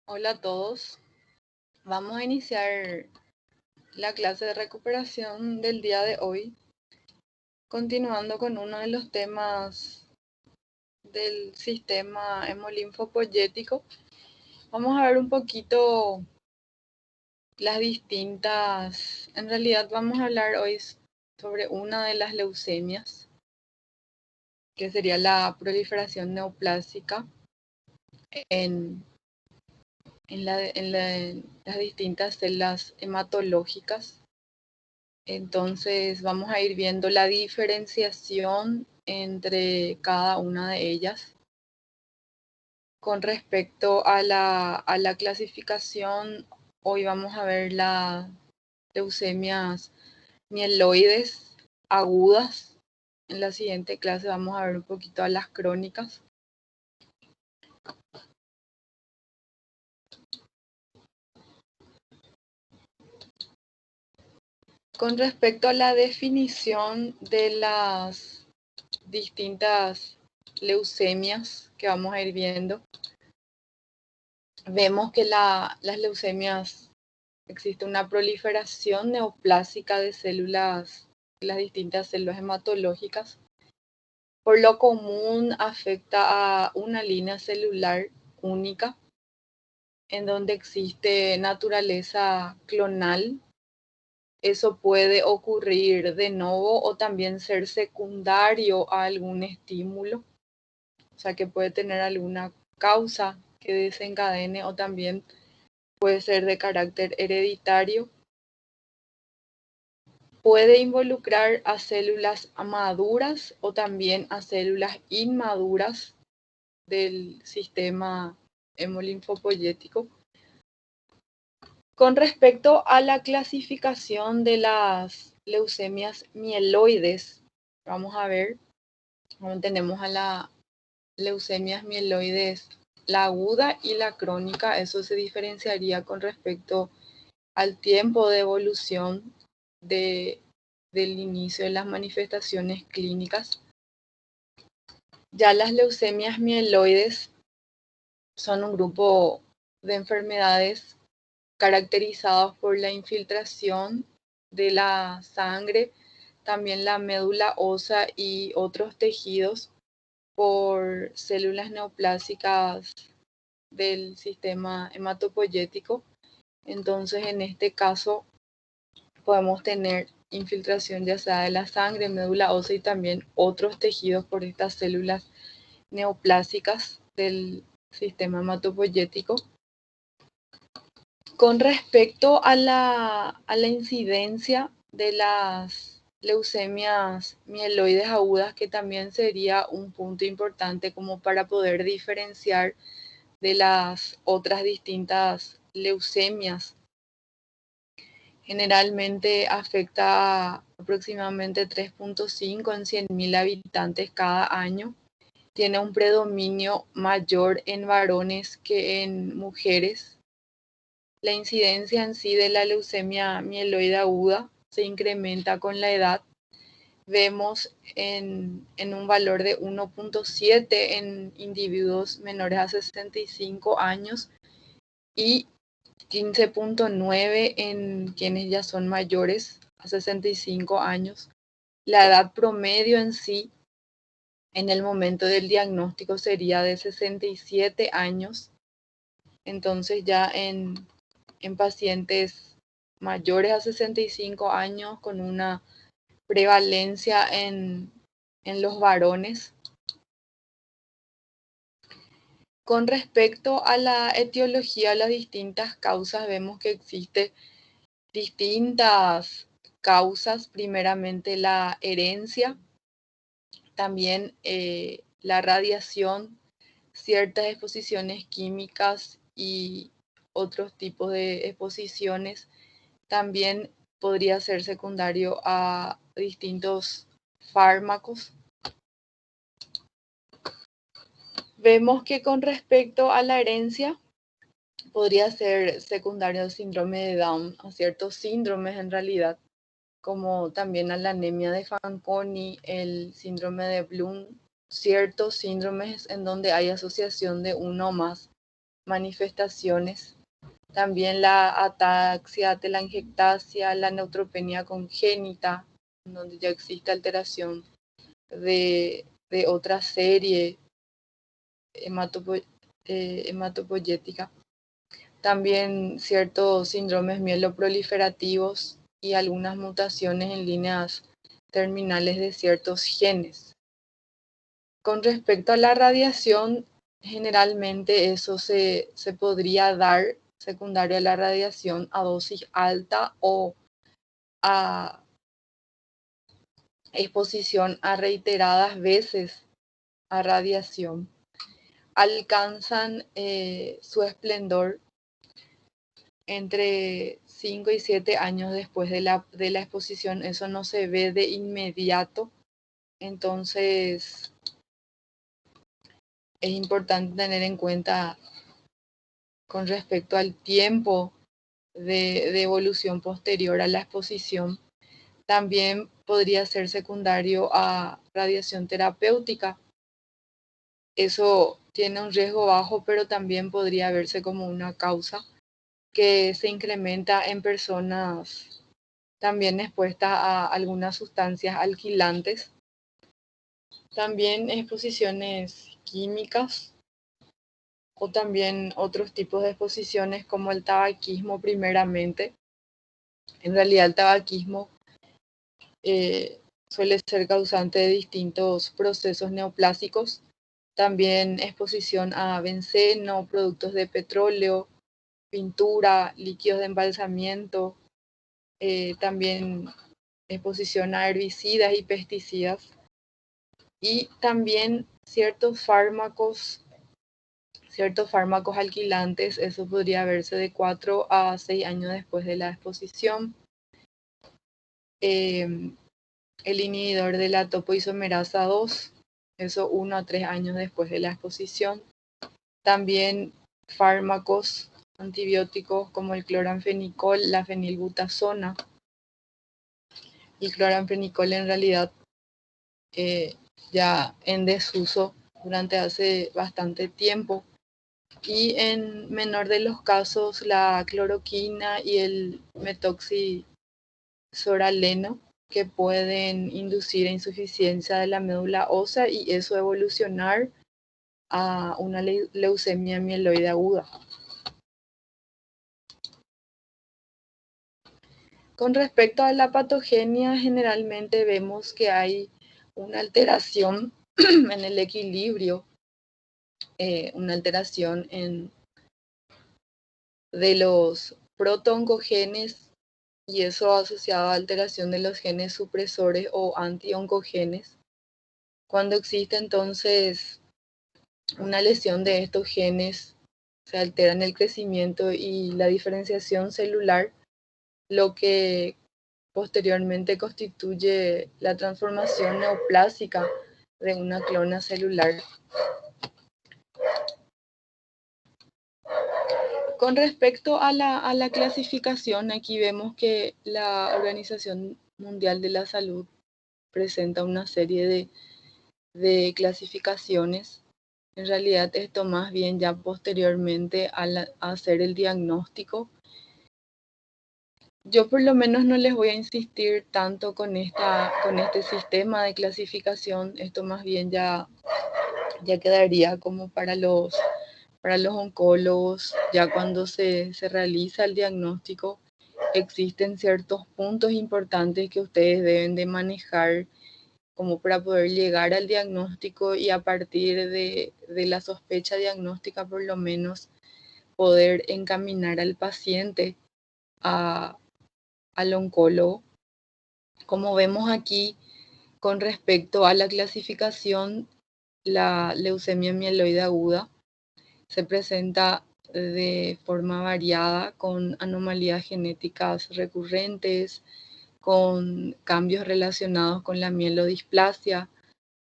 Hola a todos. Vamos a iniciar la clase de recuperación del día de hoy, continuando con uno de los temas del sistema hemolinfopoyético. Vamos a ver un poquito las distintas, en realidad vamos a hablar hoy sobre una de las leucemias, que sería la proliferación neoplásica en, en las distintas células hematológicas. Entonces vamos a ir viendo la diferenciación entre cada una de ellas. Con respecto a la clasificación, hoy vamos a ver las leucemias mieloides agudas. En la siguiente clase vamos a ver un poquito a las crónicas. Con respecto a la definición de las distintas leucemias que vamos a ir viendo, vemos que las leucemias existe una proliferación neoplásica de células, de las distintas células hematológicas. Por lo común afecta a una línea celular única, en donde existe naturaleza clonal. Eso puede ocurrir de nuevo o también ser secundario a algún estímulo, o sea que puede tener alguna causa que desencadene o también puede ser de carácter hereditario. Puede involucrar a células maduras o también a células inmaduras del sistema hemolinfopoyético. Con respecto a la clasificación de las leucemias mieloides, vamos a ver, tenemos a las leucemias mieloides, la aguda y la crónica. Eso se diferenciaría con respecto al tiempo de evolución del inicio de las manifestaciones clínicas. Ya las leucemias mieloides son un grupo de enfermedades caracterizados por la infiltración de la sangre, también la médula ósea y otros tejidos por células neoplásicas del sistema hematopoyético. Entonces, en este caso, podemos tener infiltración ya sea de la sangre, médula ósea y también otros tejidos por estas células neoplásicas del sistema hematopoyético. Con respecto a la incidencia de las leucemias mieloides agudas, que también sería un punto importante como para poder diferenciar de las otras distintas leucemias. Generalmente afecta a aproximadamente 3.5 en 100.000 habitantes cada año. Tiene un predominio mayor en varones que en mujeres. La incidencia en sí de la leucemia mieloide aguda se incrementa con la edad. Vemos en un valor de 1.7 en individuos menores a 65 años y 15.9 en quienes ya son mayores a 65 años. La edad promedio en sí en el momento del diagnóstico sería de 67 años. Entonces ya en pacientes mayores a 65 años con una prevalencia en los varones. Con respecto a la etiología, las distintas causas, vemos que existe distintas causas. Primeramente la herencia, también la radiación, ciertas exposiciones químicas y otros tipos de exposiciones. También podría ser secundario a distintos fármacos. Vemos que con respecto a la herencia, podría ser secundario al síndrome de Down, a ciertos síndromes en realidad, como también a la anemia de Fanconi, el síndrome de Bloom, ciertos síndromes en donde hay asociación de uno o más manifestaciones. También la ataxia telangiectasia, la neutropenia congénita, donde ya existe alteración de otra serie hematopoyética. También ciertos síndromes mieloproliferativos y algunas mutaciones en líneas terminales de ciertos genes. Con respecto a la radiación, generalmente eso se podría dar secundario a la radiación a dosis alta o a exposición a reiteradas veces a radiación. Alcanzan su esplendor entre 5 y 7 años después de la exposición. Eso no se ve de inmediato. Entonces, es importante tener en cuenta con respecto al tiempo de evolución posterior a la exposición. También podría ser secundario a radiación terapéutica. Eso tiene un riesgo bajo, pero también podría verse como una causa que se incrementa en personas también expuestas a algunas sustancias alquilantes. También exposiciones químicas o también otros tipos de exposiciones como el tabaquismo primeramente. En realidad el tabaquismo suele ser causante de distintos procesos neoplásicos. También exposición a benceno, productos de petróleo, pintura, líquidos de embalsamiento, también exposición a herbicidas y pesticidas. Y también ciertos fármacos alquilantes, eso podría verse de 4 a 6 años después de la exposición. El inhibidor de la topoisomerasa 2, eso 1 a 3 años después de la exposición. También fármacos antibióticos como el cloranfenicol, la fenilbutazona. El cloranfenicol en realidad ya en desuso durante hace bastante tiempo. Y en menor de los casos, la cloroquina y el metoxisoraleno, que pueden inducir insuficiencia de la médula ósea y eso evolucionar a una leucemia mieloide aguda. Con respecto a la patogenia, generalmente vemos que hay una alteración en el equilibrio, una alteración de los protooncogenes y eso asociado a alteración de los genes supresores o antioncogenes. Cuando existe entonces una lesión de estos genes, se alteran el crecimiento y la diferenciación celular, lo que posteriormente constituye la transformación neoplásica de una clona celular. Con respecto a la clasificación, aquí vemos que la Organización Mundial de la Salud presenta una serie de clasificaciones. En realidad esto más bien ya posteriormente al hacer el diagnóstico. Yo por lo menos no les voy a insistir tanto con este sistema de clasificación. Esto más bien ya quedaría como para los oncólogos. Ya cuando se realiza el diagnóstico, existen ciertos puntos importantes que ustedes deben de manejar como para poder llegar al diagnóstico y a partir de la sospecha diagnóstica por lo menos poder encaminar al paciente al oncólogo. Como vemos aquí, con respecto a la clasificación, la leucemia mieloide aguda se presenta de forma variada con anomalías genéticas recurrentes, con cambios relacionados con la mielodisplasia,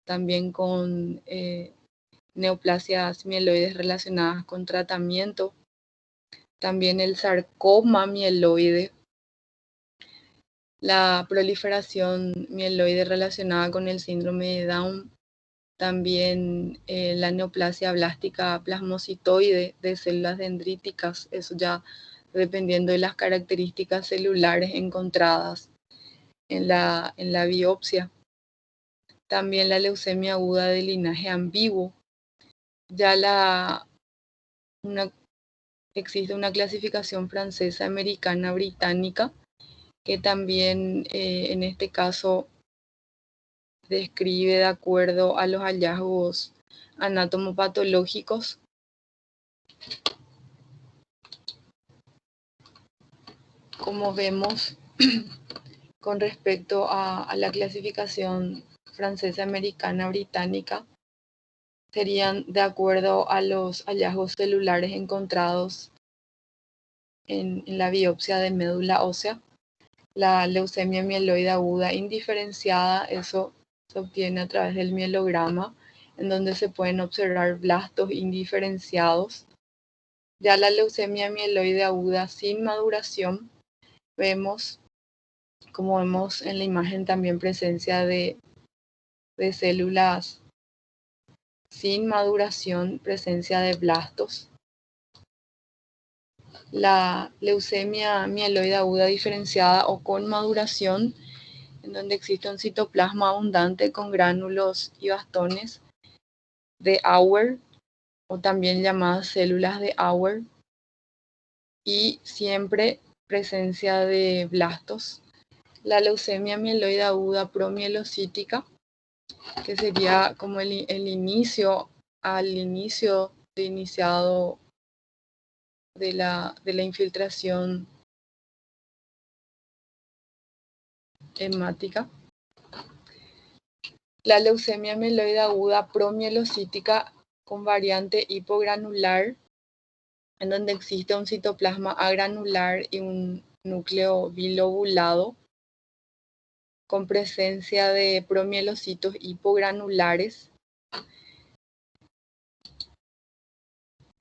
también con neoplasias mieloides relacionadas con tratamiento, también el sarcoma mieloide, la proliferación mieloide relacionada con el síndrome de Down, También la neoplasia blástica plasmocitoide de células dendríticas, eso ya dependiendo de las características celulares encontradas en la biopsia. También la leucemia aguda de linaje ambiguo. Ya existe una clasificación francesa, americana, británica, que también en este caso describe de acuerdo a los hallazgos anatomopatológicos. Como vemos, con respecto a la clasificación francesa, americana, británica, serían de acuerdo a los hallazgos celulares encontrados en la biopsia de médula ósea. La leucemia mieloide aguda indiferenciada, eso se obtiene a través del mielograma, en donde se pueden observar blastos indiferenciados. Ya la leucemia mieloide aguda sin maduración, como vemos en la imagen, también presencia de células sin maduración, presencia de blastos. La leucemia mieloide aguda diferenciada o con maduración, en donde existe un citoplasma abundante con gránulos y bastones de Auer, o también llamadas células de Auer, y siempre presencia de blastos. La leucemia mieloide aguda promielocítica, que sería como el inicio de iniciado de la infiltración hemática. La leucemia mieloide aguda promielocítica con variante hipogranular, en donde existe un citoplasma agranular y un núcleo bilobulado, con presencia de promielocitos hipogranulares.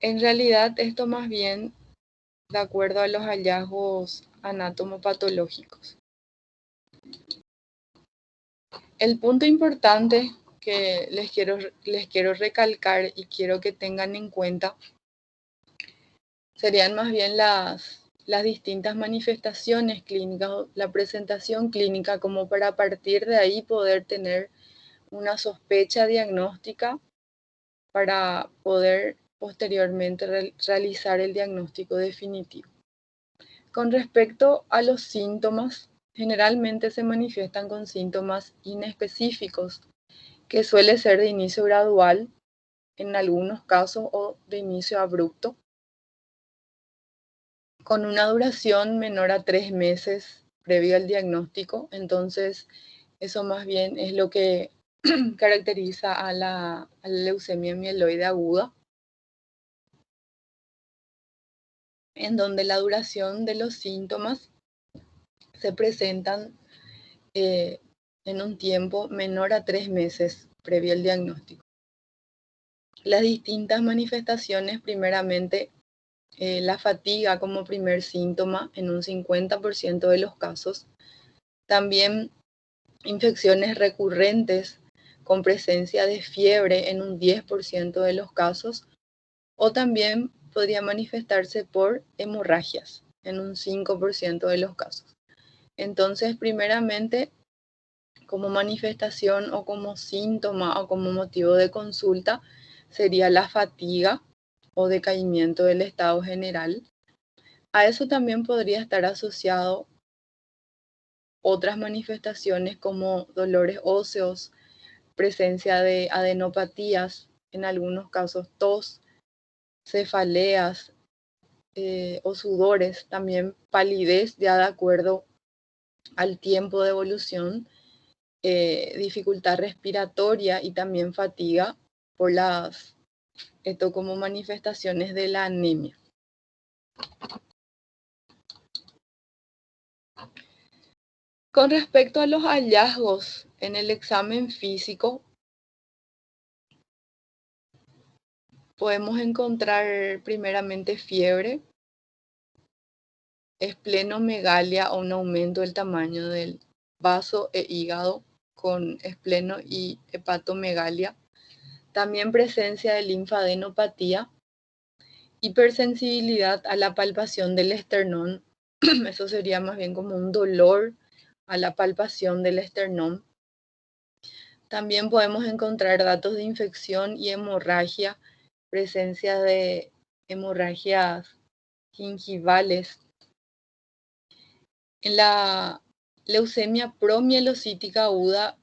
En realidad, esto más bien de acuerdo a los hallazgos anatomopatológicos. El punto importante que les quiero recalcar y quiero que tengan en cuenta serían más bien las distintas manifestaciones clínicas, la presentación clínica, como para a partir de ahí poder tener una sospecha diagnóstica para poder posteriormente realizar el diagnóstico definitivo. Con respecto a los síntomas, generalmente se manifiestan con síntomas inespecíficos, que suele ser de inicio gradual en algunos casos o de inicio abrupto, con una duración menor a 3 meses previo al diagnóstico. Entonces, eso más bien es lo que caracteriza a la leucemia mieloide aguda, en donde la duración de los síntomas se presentan en un tiempo menor a 3 meses previo al diagnóstico. Las distintas manifestaciones, primeramente, la fatiga como primer síntoma en un 50% de los casos. También infecciones recurrentes con presencia de fiebre en un 10% de los casos. O también podría manifestarse por hemorragias en un 5% de los casos. Entonces, primeramente, como manifestación o como síntoma o como motivo de consulta, sería la fatiga o decaimiento del estado general. A eso también podría estar asociado otras manifestaciones como dolores óseos, presencia de adenopatías, en algunos casos tos, cefaleas o sudores, también palidez ya de acuerdo al tiempo de evolución, dificultad respiratoria y también fatiga por esto como manifestaciones de la anemia. Con respecto a los hallazgos en el examen físico, podemos encontrar primeramente fiebre, esplenomegalia o un aumento del tamaño del vaso e hígado con espleno y hepatomegalia. También presencia de linfadenopatía, hipersensibilidad a la palpación del esternón. Eso sería más bien como un dolor a la palpación del esternón. También podemos encontrar datos de infección y hemorragia, presencia de hemorragias gingivales. En la leucemia promielocítica aguda,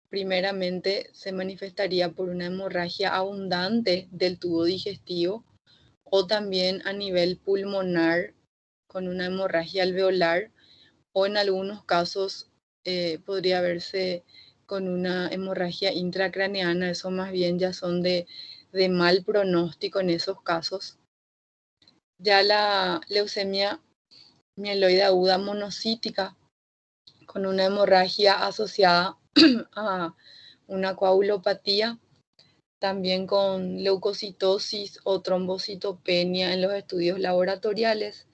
primeramente se manifestaría por una hemorragia abundante del tubo digestivo o también a nivel pulmonar con una hemorragia alveolar, o en algunos casos podría verse con una hemorragia intracraneana. Eso más bien ya son de mal pronóstico en esos casos. Ya la leucemia mieloide aguda monocítica con una hemorragia asociada a una coagulopatía, también con leucocitosis o trombocitopenia en los estudios laboratoriales,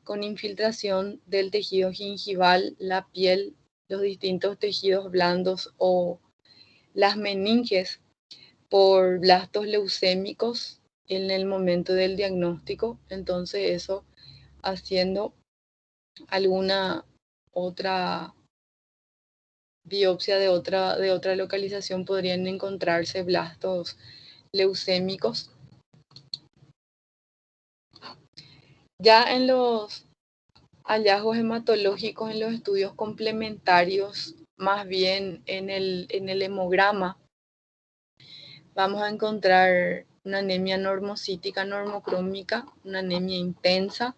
con infiltración del tejido gingival, la piel, los distintos tejidos blandos o las meninges por blastos leucémicos en el momento del diagnóstico. Entonces eso, haciendo alguna otra biopsia de otra localización, podrían encontrarse blastos leucémicos. Ya en los hallazgos hematológicos, en los estudios complementarios, más bien en el hemograma, vamos a encontrar una anemia normocítica normocrómica, una anemia intensa,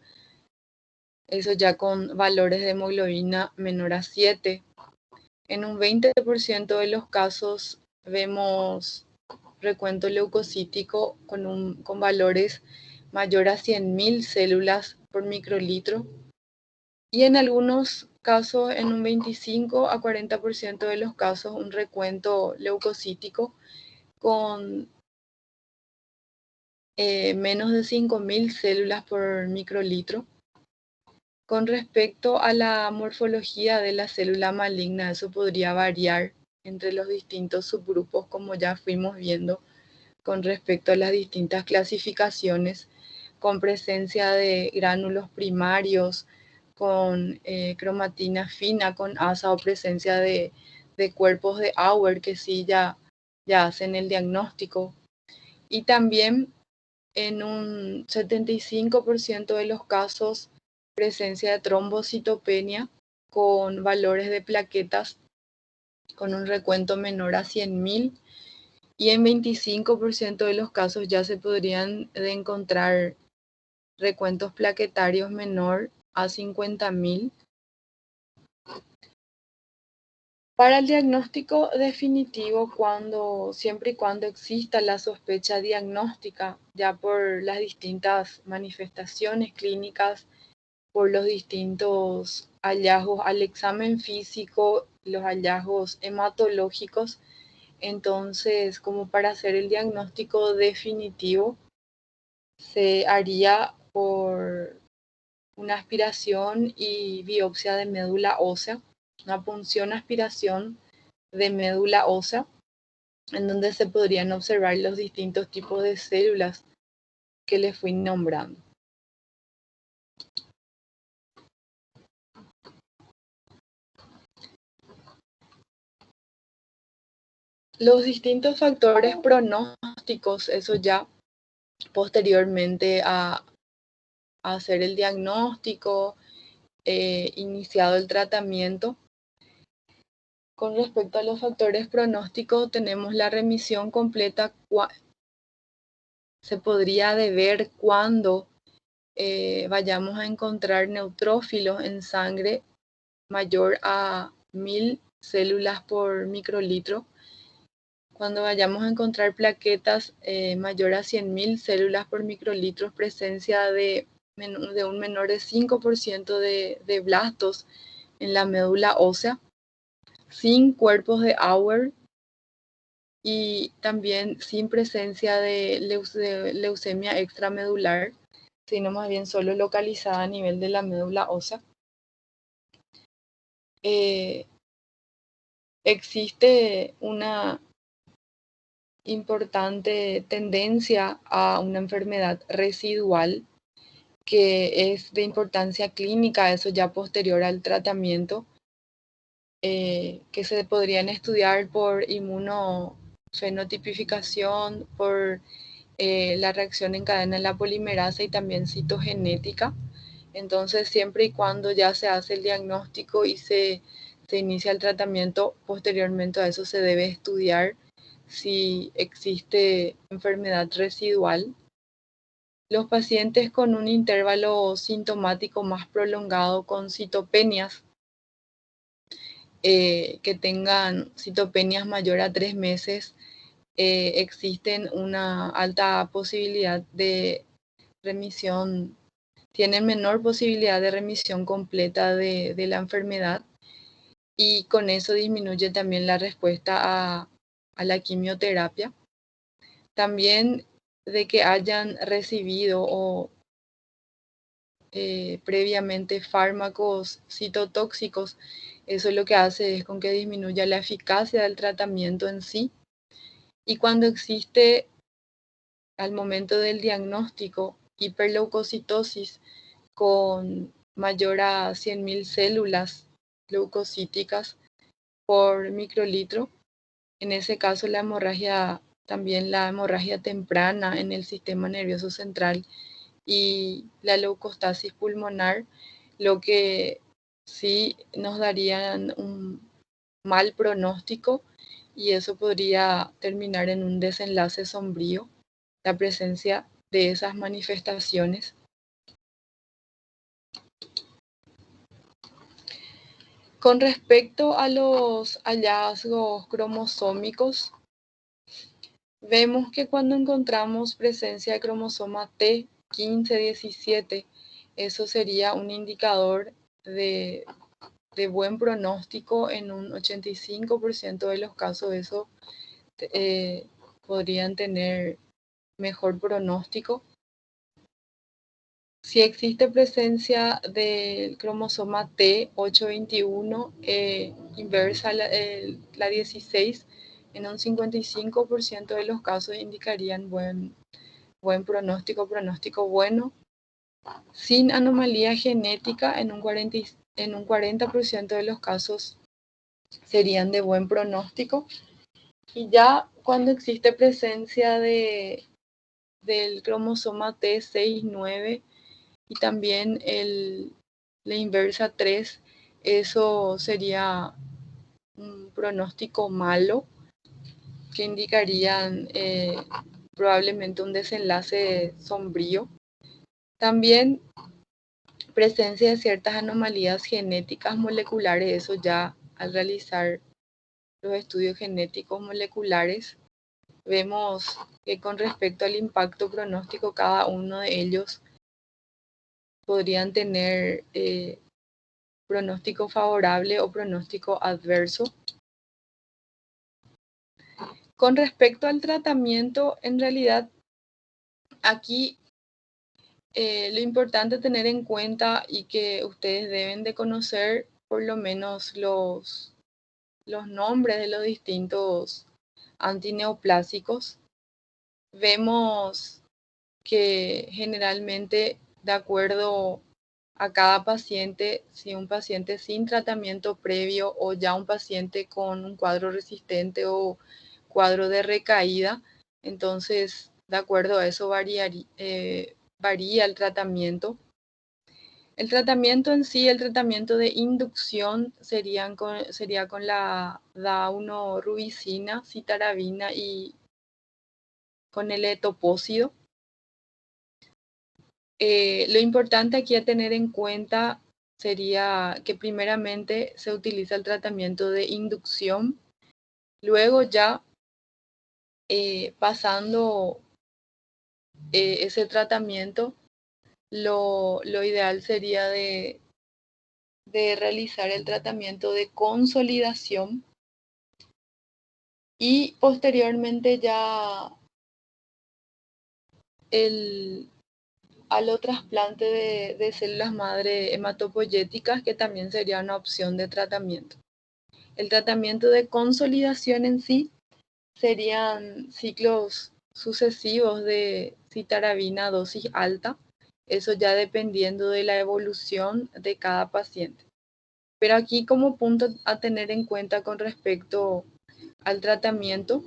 eso ya con valores de hemoglobina menor a 7. En un 20% de los casos vemos recuento leucocítico con valores mayor a 100.000 células por microlitro. Y en algunos casos, en un 25 a 40% de los casos, un recuento leucocítico con menos de 5.000 células por microlitro. Con respecto a la morfología de la célula maligna, eso podría variar entre los distintos subgrupos, como ya fuimos viendo con respecto a las distintas clasificaciones, con presencia de gránulos primarios, con cromatina fina, con asa o presencia de cuerpos de Auer que sí ya hacen el diagnóstico. Y también en un 75% de los casos, presencia de trombocitopenia con valores de plaquetas con un recuento menor a 100.000. Y en 25% de los casos ya se podrían encontrar recuentos plaquetarios menor a 50.000. Para el diagnóstico definitivo, siempre y cuando exista la sospecha diagnóstica, ya por las distintas manifestaciones clínicas, por los distintos hallazgos al examen físico, los hallazgos hematológicos, entonces, como para hacer el diagnóstico definitivo, se haría por una aspiración y biopsia de médula ósea, una punción aspiración de médula ósea, en donde se podrían observar los distintos tipos de células que les fui nombrando. Los distintos factores pronósticos, eso ya posteriormente a hacer el diagnóstico, iniciado el tratamiento. Con respecto a los factores pronósticos, tenemos la remisión completa. Se podría deber cuando vayamos a encontrar neutrófilos en sangre mayor a 1.000 células por microlitro. Cuando vayamos a encontrar plaquetas mayor a 100.000 células por microlitro, presencia de un menor de 5% de blastos en la médula ósea, sin cuerpos de Auer y también sin presencia de leucemia extramedular, sino más bien solo localizada a nivel de la médula ósea. Existe una importante tendencia a una enfermedad residual que es de importancia clínica, eso ya posterior al tratamiento, que se podrían estudiar por inmunofenotipificación, por la reacción en cadena de la polimerasa y también citogenética. Entonces, siempre y cuando ya se hace el diagnóstico y se inicia el tratamiento, posteriormente a eso se debe estudiar si existe enfermedad residual. Los pacientes con un intervalo sintomático más prolongado con citopenias, que tengan citopenias mayor a 3 meses, existen una alta posibilidad de remisión, tienen menor posibilidad de remisión completa de la enfermedad, y con eso disminuye también la respuesta a la quimioterapia. También de que hayan recibido o previamente fármacos citotóxicos, eso lo que hace es con que disminuya la eficacia del tratamiento en sí. Y cuando existe al momento del diagnóstico hiperleucocitosis con mayor a 100.000 células leucocíticas por microlitro, en ese caso la hemorragia, también la hemorragia temprana en el sistema nervioso central y la leucostasis pulmonar, lo que sí nos darían un mal pronóstico, y eso podría terminar en un desenlace sombrío, la presencia de esas manifestaciones. Con respecto a los hallazgos cromosómicos, vemos que cuando encontramos presencia de cromosoma T 15-17, eso sería un indicador de buen pronóstico. En un 85% de los casos eso podrían tener mejor pronóstico. Si existe presencia del cromosoma T 821 inversa la 16, en un 55% de los casos indicarían buen pronóstico bueno. Sin anomalía genética, en un 40% de los casos serían de buen pronóstico. Y ya cuando existe presencia del cromosoma T69 y también la inversa 3, eso sería un pronóstico malo, que indicarían probablemente un desenlace sombrío. También presencia de ciertas anomalías genéticas moleculares, eso ya al realizar los estudios genéticos moleculares, vemos que con respecto al impacto pronóstico, cada uno de ellos podrían tener pronóstico favorable o pronóstico adverso. Con respecto al tratamiento, en realidad aquí lo importante tener en cuenta y que ustedes deben de conocer por lo menos los nombres de los distintos antineoplásicos. Vemos que generalmente, de acuerdo a cada paciente, si un paciente sin tratamiento previo o ya un paciente con un cuadro resistente o cuadro de recaída, entonces de acuerdo a eso varía el tratamiento. El tratamiento en sí, el tratamiento de inducción sería con la daunorubicina, citarabina y con el etopósido. Lo importante aquí a tener en cuenta sería que primeramente se utiliza el tratamiento de inducción, luego ya pasando ese tratamiento, lo ideal sería de realizar el tratamiento de consolidación y posteriormente ya al trasplante de células madre hematopoyéticas, que también sería una opción de tratamiento. El tratamiento de consolidación en sí serían ciclos sucesivos de citarabina a dosis alta, eso ya dependiendo de la evolución de cada paciente. Pero aquí como punto a tener en cuenta con respecto al tratamiento,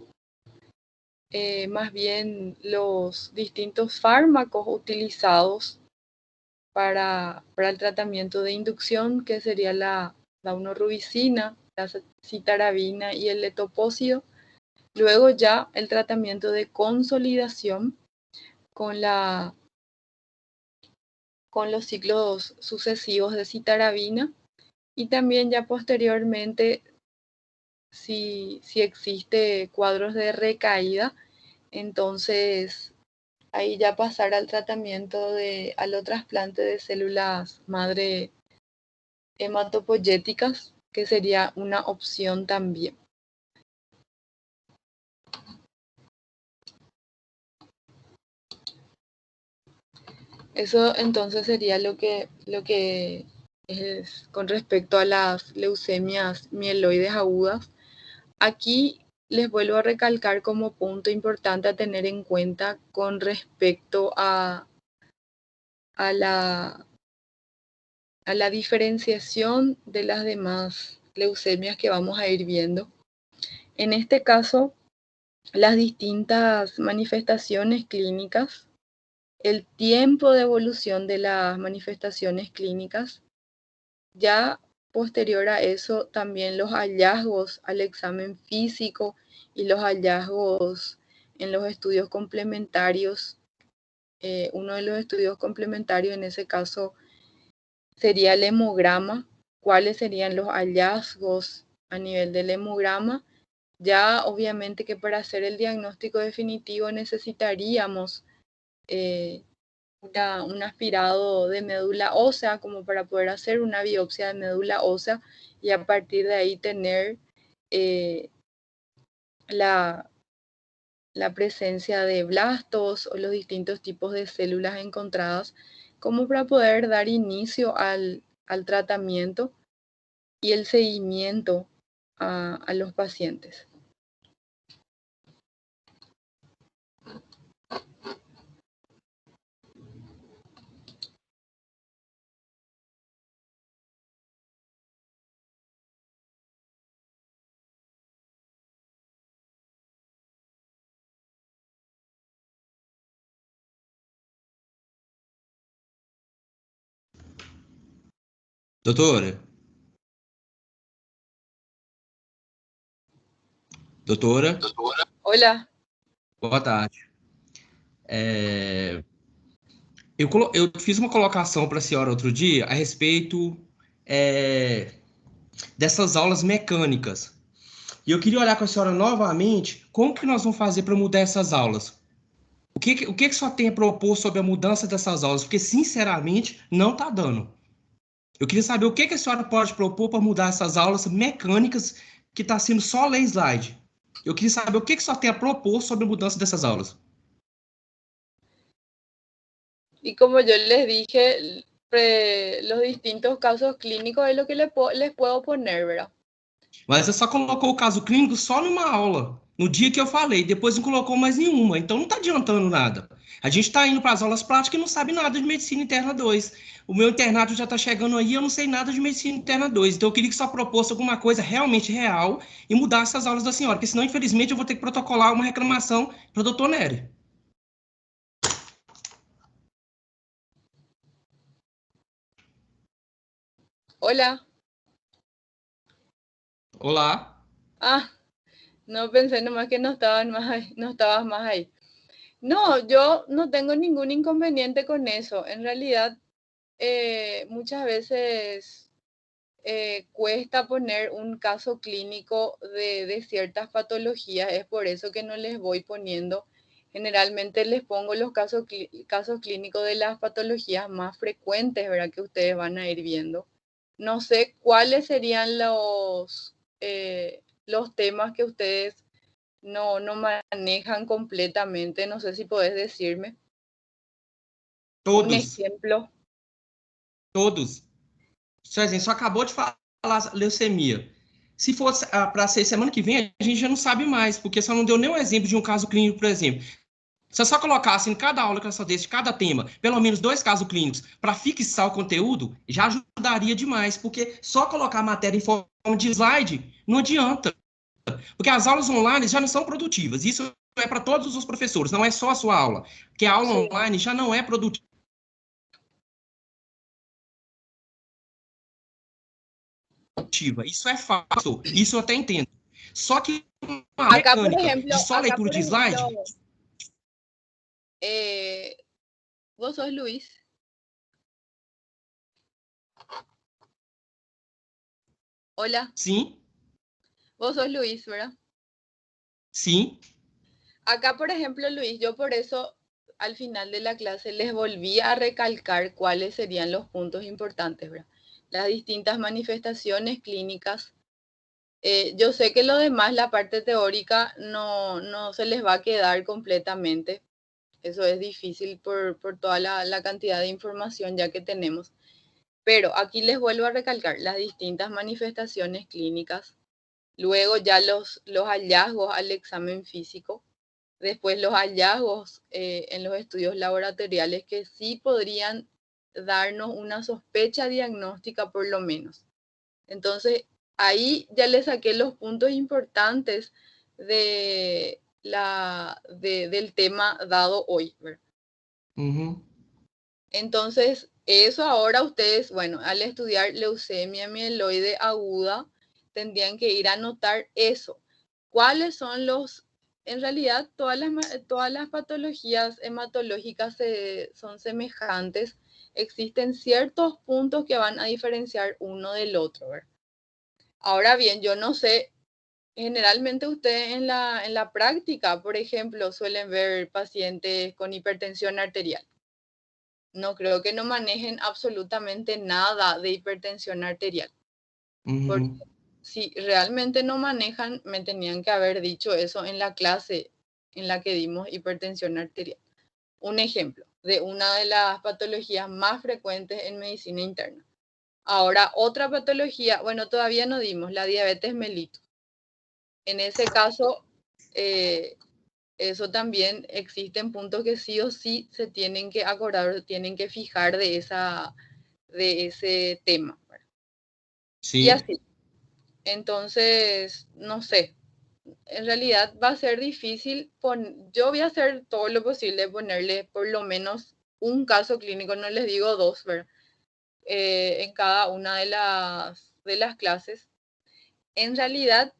más bien los distintos fármacos utilizados para el tratamiento de inducción, que sería la daunorubicina, la citarabina y el letopósido. Luego ya el tratamiento de consolidación con, con los ciclos sucesivos de citarabina y también ya posteriormente si existe cuadros de recaída, entonces ahí ya pasar al tratamiento de alotrasplante de células madre hematopoyéticas, que sería una opción también. Eso entonces sería lo que es con respecto a las leucemias mieloides agudas. Aquí les vuelvo a recalcar como punto importante a tener en cuenta con respecto a la diferenciación de las demás leucemias que vamos a ir viendo. En este caso, las distintas manifestaciones clínicas, el tiempo de evolución de las manifestaciones clínicas, ya posterior a eso también los hallazgos al examen físico y los hallazgos en los estudios complementarios. Uno de los estudios complementarios en ese caso sería el hemograma. ¿Cuáles serían los hallazgos a nivel del hemograma? Ya obviamente que para hacer el diagnóstico definitivo necesitaríamos un aspirado de médula ósea como para poder hacer una biopsia de médula ósea y a partir de ahí tener la presencia de blastos o los distintos tipos de células encontradas como para poder dar inicio al tratamiento y el seguimiento a los pacientes. Doutora? Doutora? Hola. Boa tarde. Eu fiz uma colocação para a senhora outro dia a respeito dessas aulas mecânicas. E eu queria olhar com a senhora novamente como que nós vamos fazer para mudar essas aulas. O que a senhora tem a propor sobre a mudança dessas aulas? Porque, sinceramente, não está dando. Eu queria saber o que a senhora pode propor para mudar essas aulas mecânicas que está sendo só ler slide. Eu queria saber o que a senhora tem a propor sobre a mudança dessas aulas. Y como yo les dije, los distintos casos clínicos es lo que les puedo poner, ¿verdad? Mas você só colocou o caso clínico só numa aula, no dia que eu falei, depois não colocou mais nenhuma, então não está adiantando nada. A gente está indo para as aulas práticas e não sabe nada de Medicina Interna 2. O meu internato já está chegando aí, eu não sei nada de Medicina Interna 2, então eu queria que só proposse alguma coisa realmente real e mudasse as aulas da senhora, porque senão, infelizmente, eu vou ter que protocolar uma reclamação para o doutor Nery. Hola. Olá. Ah, no pensé nomás que no no estabas más ahí. No, yo no tengo ningún inconveniente con eso. En realidad, muchas veces cuesta poner un caso clínico de ciertas patologías. Es por eso que no les voy poniendo. Generalmente les pongo los casos clínicos de las patologías más frecuentes, ¿verdad? Que ustedes van a ir viendo. No sé cuáles serían los temas que ustedes no manejan completamente. No sé si podés decirme un Todos. ejemplo. Todos. Só acabou de falar leucemia. Se for para ser semana que vem, a gente já não sabe mais, porque só não deu nenhum exemplo de um caso clínico, por exemplo. Se eu só colocasse em cada aula que eu só desse, de cada tema, pelo menos 2 casos clínicos para fixar o conteúdo, já ajudaria demais, porque só colocar a matéria em forma de slide não adianta. Porque as aulas online já não são produtivas. Isso é para todos os professores, não é só a sua aula. Porque a aula Sí. online já não é produtiva. Isso é fácil, isso eu até entendo. Só que uma mecânica de só Acá leitura por de slide, ejemplo, vos sos Luis. Hola, sim, vos sos Luis, ¿verdad? sim. Acá, por ejemplo, Luis, yo por eso al final de la clase les volví a recalcar cuáles serían los puntos importantes, ¿verdad? Las distintas manifestaciones clínicas. Yo sé que lo demás, la parte teórica, no se les va a quedar completamente. Eso es difícil por toda la cantidad de información ya que tenemos. Pero aquí les vuelvo a recalcar las distintas manifestaciones clínicas, luego ya los hallazgos al examen físico, después los hallazgos en los estudios laboratoriales que sí podrían darnos una sospecha diagnóstica por lo menos. Entonces, ahí ya le saqué los puntos importantes del tema dado hoy, ¿verdad? Uhum. Entonces, eso ahora ustedes, bueno, al estudiar leucemia mieloide aguda, tendrían que ir a anotar eso. ¿Cuáles son en realidad todas las patologías hematológicas son semejantes? Existen ciertos puntos que van a diferenciar uno del otro, ¿verdad? Ahora bien, yo no sé, generalmente ustedes en la práctica, por ejemplo, suelen ver pacientes con hipertensión arterial. No creo que no manejen absolutamente nada de hipertensión arterial. Porque Uhum. si realmente no manejan, me tenían que haber dicho eso en la clase en la que dimos hipertensión arterial. Un ejemplo de una de las patologías más frecuentes en medicina interna. Ahora, otra patología, bueno, todavía no dimos, la diabetes mellitus. En ese caso, eso también existen puntos que sí o sí se tienen que acordar, tienen que fijar de ese tema. Y Sim. así. Entonces, no sé, en realidad va a ser difícil. Yo voy a hacer todo lo posible de ponerle por lo menos un caso clínico, no les digo dos, ¿verdad? En cada una de las clases. En realidad,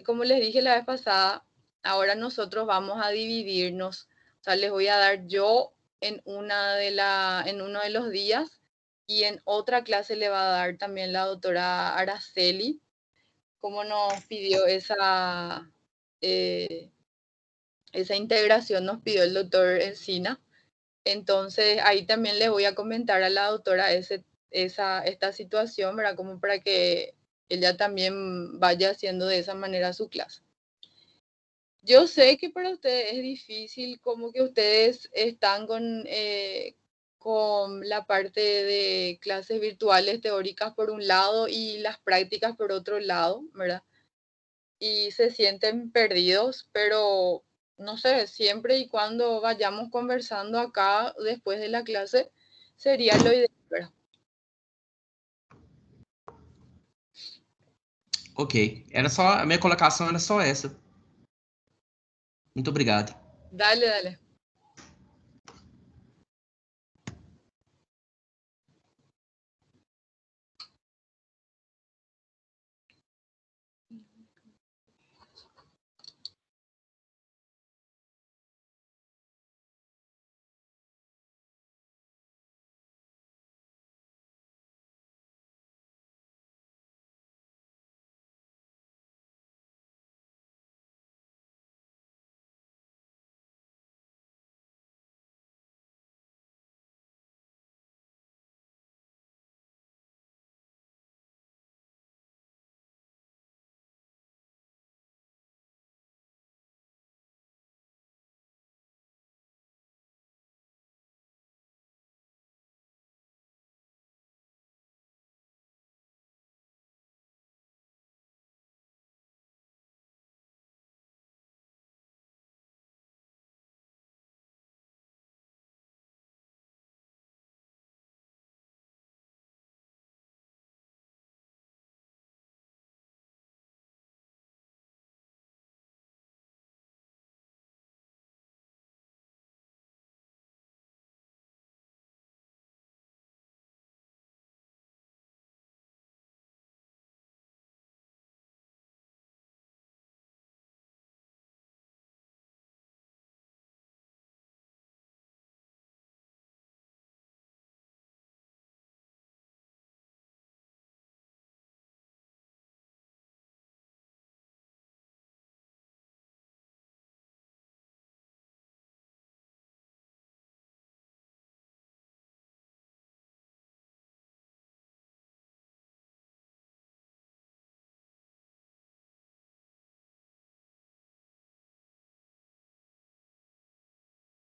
como les dije la vez pasada, ahora nosotros vamos a dividirnos. O sea, les voy a dar yo en en uno de los días y en otra clase le va a dar también la doctora Araceli, como nos pidió eh, esa integración, nos pidió el doctor Encina. Entonces, ahí también le voy a comentar a la doctora esta situación, ¿verdad? Como para que ella también vaya haciendo de esa manera su clase. Yo sé que para ustedes es difícil, como que ustedes están con la parte de clases virtuales teóricas por un lado y las prácticas por otro lado, ¿verdad? Y se sienten perdidos, pero no sé, siempre y cuando vayamos conversando acá después de la clase, sería lo ideal, ¿verdad? Ok. Era só, a minha colocação era só essa. Muito obrigado. Dale, dale.